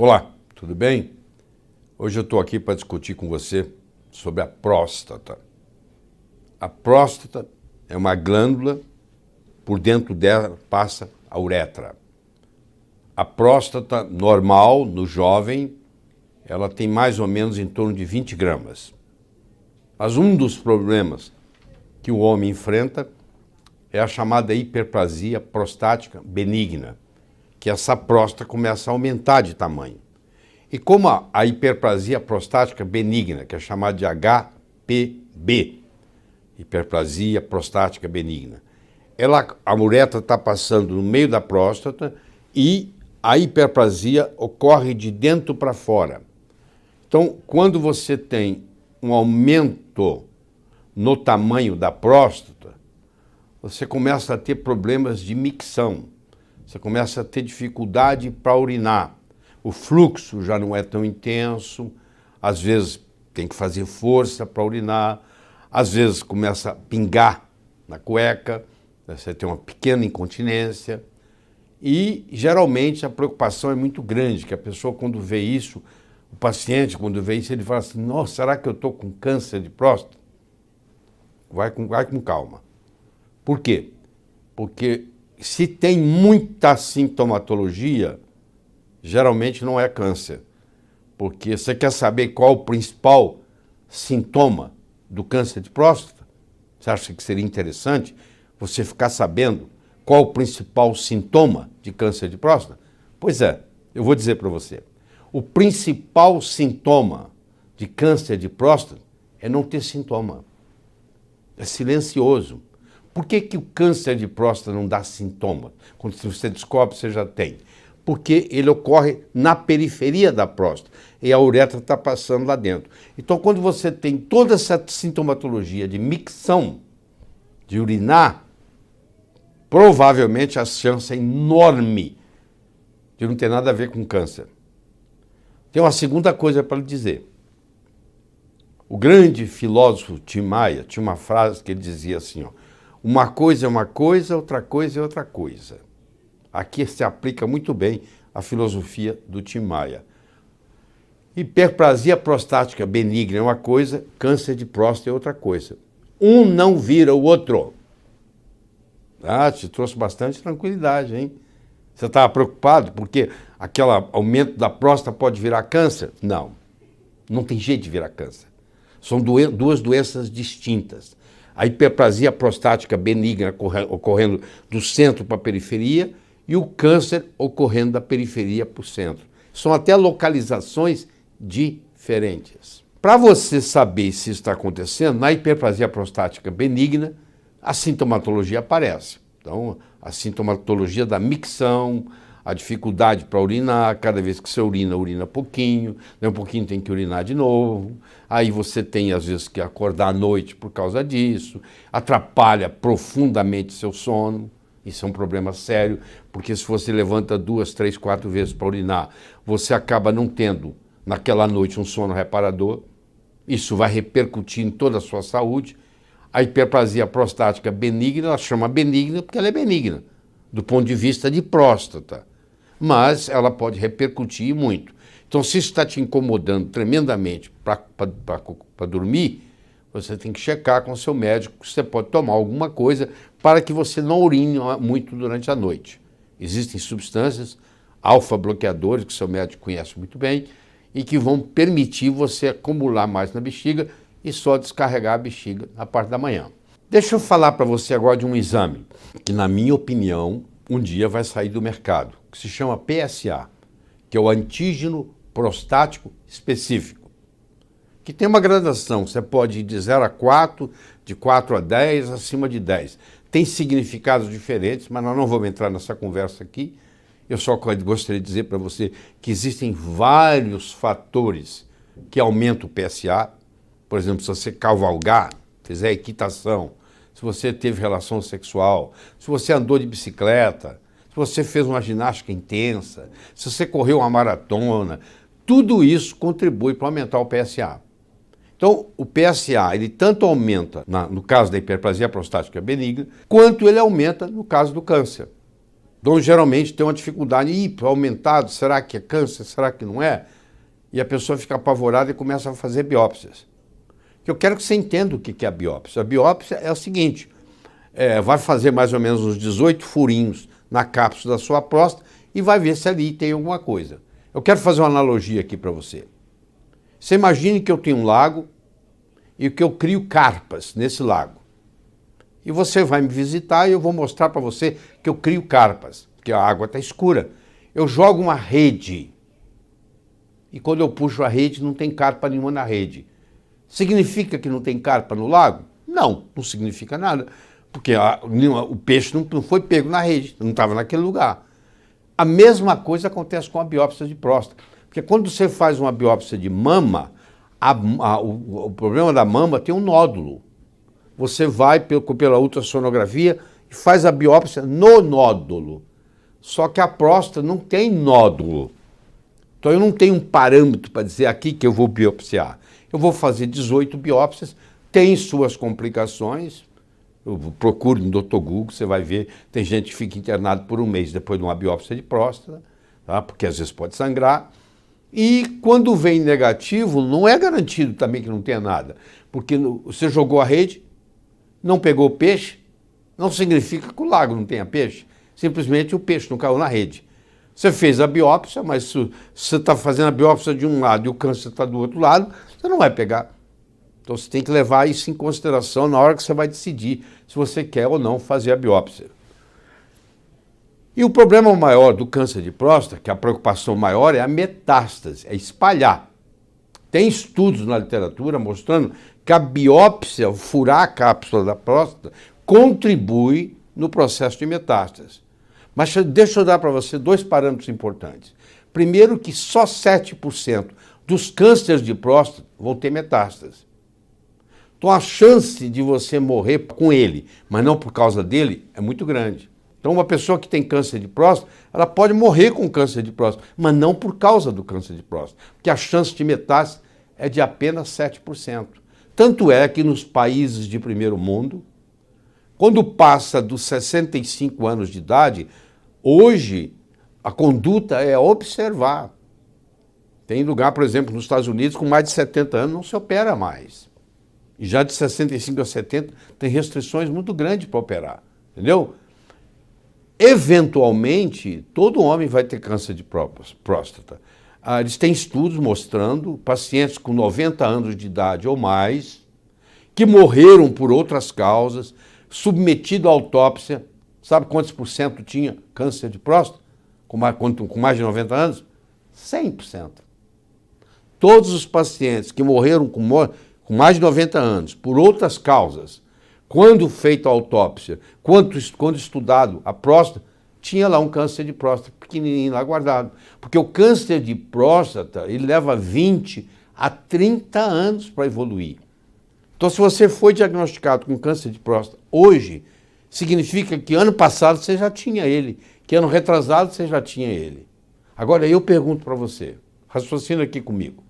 Olá, tudo bem? Hoje eu estou aqui para discutir com você sobre a próstata. A próstata é uma glândula, por dentro dela passa a uretra. A próstata normal, no jovem, ela tem mais ou menos em torno de 20 gramas. Mas um dos problemas que o homem enfrenta é a chamada hiperplasia prostática benigna, que essa próstata começa a aumentar de tamanho. E como a hiperplasia prostática benigna, que é chamada de HPB, hiperplasia prostática benigna, a uretra está passando no meio da próstata e a hiperplasia ocorre de dentro para fora. Então, quando você tem um aumento no tamanho da próstata, você começa a ter problemas de micção. Você começa a ter dificuldade para urinar. O fluxo já não é tão intenso, às vezes tem que fazer força para urinar, às vezes começa a pingar na cueca, você tem uma pequena incontinência e geralmente a preocupação é muito grande, que a pessoa quando vê isso, o paciente quando vê isso, ele fala assim, nossa, será que eu estou com câncer de próstata? Vai com calma. Por quê? Porque se tem muita sintomatologia, geralmente não é câncer. Porque você quer saber qual o principal sintoma do câncer de próstata? Você acha que seria interessante você ficar sabendo qual o principal sintoma de câncer de próstata? Pois é, eu vou dizer para você. O principal sintoma de câncer de próstata é não ter sintoma. É silencioso. Por que o câncer de próstata não dá sintoma? Quando você descobre, você já tem. Porque ele ocorre na periferia da próstata e a uretra está passando lá dentro. Então, quando você tem toda essa sintomatologia de micção, de urinar, provavelmente a chance é enorme de não ter nada a ver com câncer. Tem uma segunda coisa para lhe dizer. O grande filósofo Tim Maia tinha uma frase que ele dizia assim, ó, uma coisa é uma coisa, outra coisa é outra coisa. Aqui se aplica muito bem a filosofia do Tim Maia. Hiperplasia prostática benigna é uma coisa, câncer de próstata é outra coisa. Um não vira o outro. Ah, te trouxe bastante tranquilidade, hein? Você estava preocupado porque aquele aumento da próstata pode virar câncer? Não, não tem jeito de virar câncer. São duas doenças distintas. A hiperplasia prostática benigna ocorrendo do centro para a periferia e o câncer ocorrendo da periferia para o centro. São até localizações diferentes. Para você saber se isso está acontecendo, na hiperplasia prostática benigna, a sintomatologia aparece. Então, a sintomatologia da micção, a dificuldade para urinar, cada vez que você urina pouquinho, daí um pouquinho tem que urinar de novo, aí você tem às vezes que acordar à noite por causa disso, atrapalha profundamente seu sono, isso é um problema sério, porque se você levanta 2, 3, 4 vezes para urinar, você acaba não tendo naquela noite um sono reparador, isso vai repercutir em toda a sua saúde. A hiperplasia prostática benigna, ela chama benigna porque ela é benigna, do ponto de vista de próstata. Mas ela pode repercutir muito. Então, se isso está te incomodando tremendamente para dormir, você tem que checar com o seu médico se você pode tomar alguma coisa para que você não urine muito durante a noite. Existem substâncias alfa-bloqueadores, que o seu médico conhece muito bem, e que vão permitir você acumular mais na bexiga e só descarregar a bexiga na parte da manhã. Deixa eu falar para você agora de um exame que, na minha opinião, um dia vai sair do mercado, que se chama PSA, que é o antígeno prostático específico, que tem uma gradação, você pode ir de 0 a 4, de 4 a 10, acima de 10. Tem significados diferentes, mas nós não vamos entrar nessa conversa aqui. Eu só gostaria de dizer para você que existem vários fatores que aumentam o PSA. Por exemplo, se você cavalgar, fizer equitação, se você teve relação sexual, se você andou de bicicleta, se você fez uma ginástica intensa, se você correu uma maratona, tudo isso contribui para aumentar o PSA. Então, o PSA, ele tanto aumenta no caso da hiperplasia prostática benigna, quanto ele aumenta no caso do câncer. Então, geralmente, tem uma dificuldade. Ih, aumentado, será que é câncer? Será que não é? E a pessoa fica apavorada e começa a fazer biópsias. Eu quero que você entenda o que é a biópsia. A biópsia é o seguinte, vai fazer mais ou menos uns 18 furinhos na cápsula da sua próstata e vai ver se ali tem alguma coisa. Eu quero fazer uma analogia aqui para você. Você imagine que eu tenho um lago e que eu crio carpas nesse lago. E você vai me visitar e eu vou mostrar para você que eu crio carpas, porque a água está escura. Eu jogo uma rede. E quando eu puxo a rede, não tem carpa nenhuma na rede. Significa que não tem carpa no lago? Não, não significa nada. Porque o peixe não foi pego na rede, não estava naquele lugar. A mesma coisa acontece com a biópsia de próstata. Porque quando você faz uma biópsia de mama, o problema da mama tem um nódulo. Você vai pela ultrassonografia e faz a biópsia no nódulo. Só que a próstata não tem nódulo. Então eu não tenho um parâmetro para dizer aqui que eu vou biopsiar. Eu vou fazer 18 biópsias, tem suas complicações. Procure no Dr. Google, você vai ver, tem gente que fica internado por um mês depois de uma biópsia de próstata, tá? Porque às vezes pode sangrar. E quando vem negativo, não é garantido também que não tenha nada. Porque você jogou a rede, não pegou peixe, não significa que o lago não tenha peixe. Simplesmente o peixe não caiu na rede. Você fez a biópsia, mas se você está fazendo a biópsia de um lado e o câncer está do outro lado, você não vai pegar. Então você tem que levar isso em consideração na hora que você vai decidir se você quer ou não fazer a biópsia. E o problema maior do câncer de próstata, que a preocupação maior é a metástase, é espalhar. Tem estudos na literatura mostrando que a biópsia, furar a cápsula da próstata, contribui no processo de metástase. Mas deixa eu dar para você dois parâmetros importantes. Primeiro, que só 7% dos cânceres de próstata vão ter metástase. Então a chance de você morrer com ele, mas não por causa dele, é muito grande. Então uma pessoa que tem câncer de próstata, ela pode morrer com câncer de próstata, mas não por causa do câncer de próstata, porque a chance de metástase é de apenas 7%. Tanto é que nos países de primeiro mundo, quando passa dos 65 anos de idade, hoje a conduta é observar. Tem lugar, por exemplo, nos Estados Unidos, com mais de 70 anos não se opera mais. E já de 65 a 70 tem restrições muito grandes para operar, entendeu? Eventualmente, todo homem vai ter câncer de próstata. Eles têm estudos mostrando pacientes com 90 anos de idade ou mais, que morreram por outras causas, submetido à autópsia. Sabe quantos por cento tinha câncer de próstata? Com mais de 90 anos? 100%. Todos os pacientes que morreram com mais de 90 anos, por outras causas, quando feita a autópsia, quando estudado a próstata, tinha lá um câncer de próstata pequenininho lá guardado. Porque o câncer de próstata, ele leva 20 a 30 anos para evoluir. Então, se você foi diagnosticado com câncer de próstata hoje, significa que ano passado você já tinha ele, que ano retrasado você já tinha ele. Agora, eu pergunto para você, raciocina aqui comigo.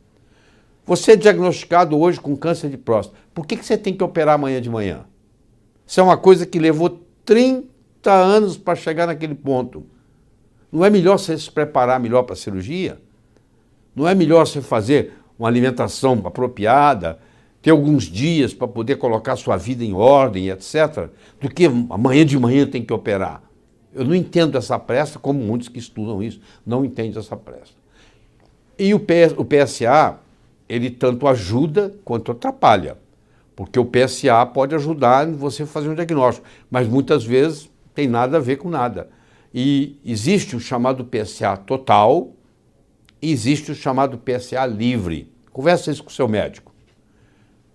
Você é diagnosticado hoje com câncer de próstata, por que você tem que operar amanhã de manhã? Isso é uma coisa que levou 30 anos para chegar naquele ponto. Não é melhor você se preparar melhor para a cirurgia? Não é melhor você fazer uma alimentação apropriada, ter alguns dias para poder colocar sua vida em ordem, etc., do que amanhã de manhã tem que operar? Eu não entendo essa pressa, como muitos que estudam isso não entendem essa pressa. E o PSA, ele tanto ajuda quanto atrapalha, porque o PSA pode ajudar em você fazer um diagnóstico, mas muitas vezes tem nada a ver com nada. E existe o chamado PSA total e existe o chamado PSA livre. Conversa isso com o seu médico.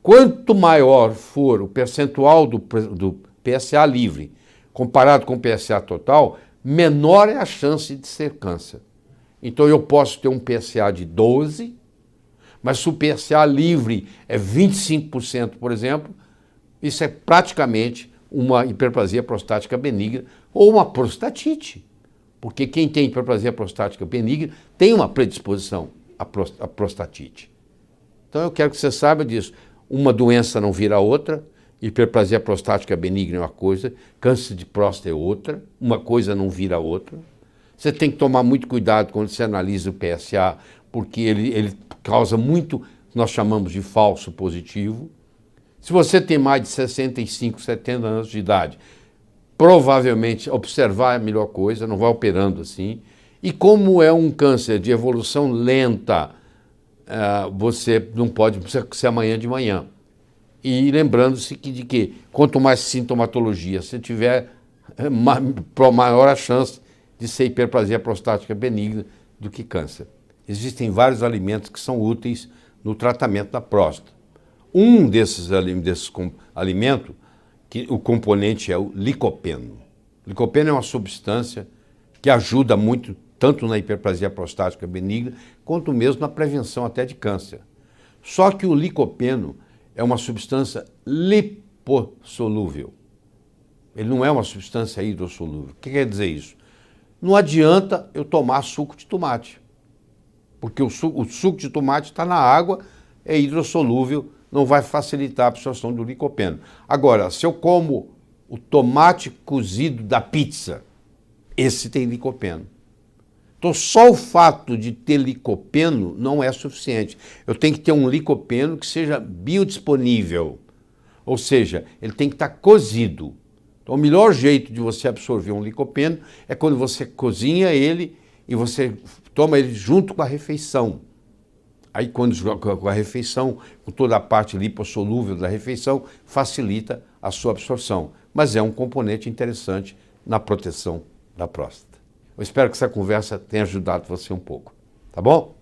Quanto maior for o percentual do PSA livre comparado com o PSA total, menor é a chance de ser câncer. Então eu posso ter um PSA de 12, mas se o PSA livre é 25%, por exemplo, isso é praticamente uma hiperplasia prostática benigna ou uma prostatite. Porque quem tem hiperplasia prostática benigna tem uma predisposição à prostatite. Então eu quero que você saiba disso. Uma doença não vira outra Hiperplasia prostática benigna é uma coisa, câncer de próstata é outra, uma coisa não vira outra. Você tem que tomar muito cuidado quando você analisa o PSA, porque ele causa muito, nós chamamos de falso positivo. Se você tem mais de 65, 70 anos de idade, provavelmente observar é a melhor coisa, não vai operando assim. E como é um câncer de evolução lenta, você não pode ser amanhã de manhã. E lembrando-se de que quanto mais sintomatologia você tiver, maior a chance de ser hiperplasia prostática benigna do que câncer. Existem vários alimentos que são úteis no tratamento da próstata. Um desses alimentos, que o componente é o licopeno. O licopeno é uma substância que ajuda muito, tanto na hiperplasia prostática benigna, quanto mesmo na prevenção até de câncer. Só que o licopeno é uma substância lipossolúvel. Ele não é uma substância hidrossolúvel. O que quer dizer isso? Não adianta eu tomar suco de tomate, porque o suco de tomate está na água, é hidrossolúvel, não vai facilitar a absorção do licopeno. Agora, se eu como o tomate cozido da pizza, esse tem licopeno. Então, só o fato de ter licopeno não é suficiente. Eu tenho que ter um licopeno que seja biodisponível, ou seja, ele tem que estar cozido. Então, o melhor jeito de você absorver um licopeno é quando você cozinha ele e você toma ele junto com a refeição. Aí, quando com a refeição, com toda a parte lipossolúvel da refeição, facilita a sua absorção. Mas é um componente interessante na proteção da próstata. Eu espero que essa conversa tenha ajudado você um pouco. Tá bom?